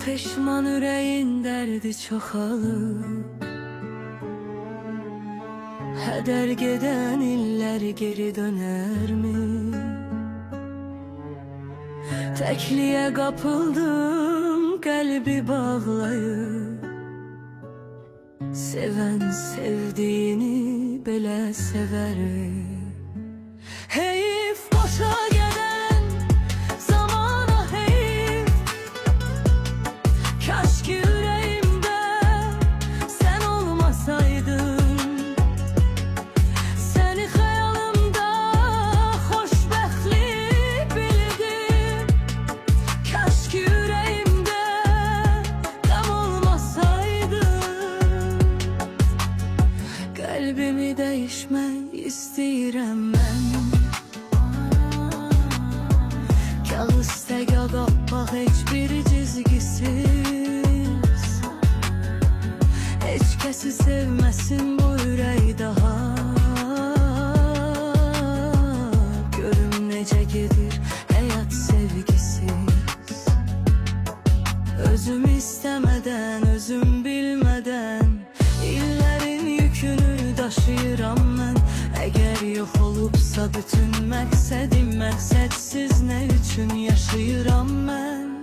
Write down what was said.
Peşman ürəyin dərdi çoxalıb, hədər gedən illər geri dönərmi? Təkliyə qapıldım qəlbi bağlayıb, sevən sevdiyini belə sevər. Heyif boşa gedən zamana heyif, kaş ki ürəyimdə sən olmasaydın, səni xəyalımda xoşbəxtlik bildim. Kaş ki ürəyimdə qəm olmasaydın, qəlbimi dəyişmək istəyirəm mən. Kağız təgə qapaq heç bir cizgisiz, heç kəsi sevməsin bu ürək daha. Görüm necə gedir həyat sevgisiz, özüm istəmədən, özüm bilmədən illərin yükünü daşıyıram mən. Əgər yox olubsa bütün məqsədim, məqsədsiz nə üçün yaşayıram mən?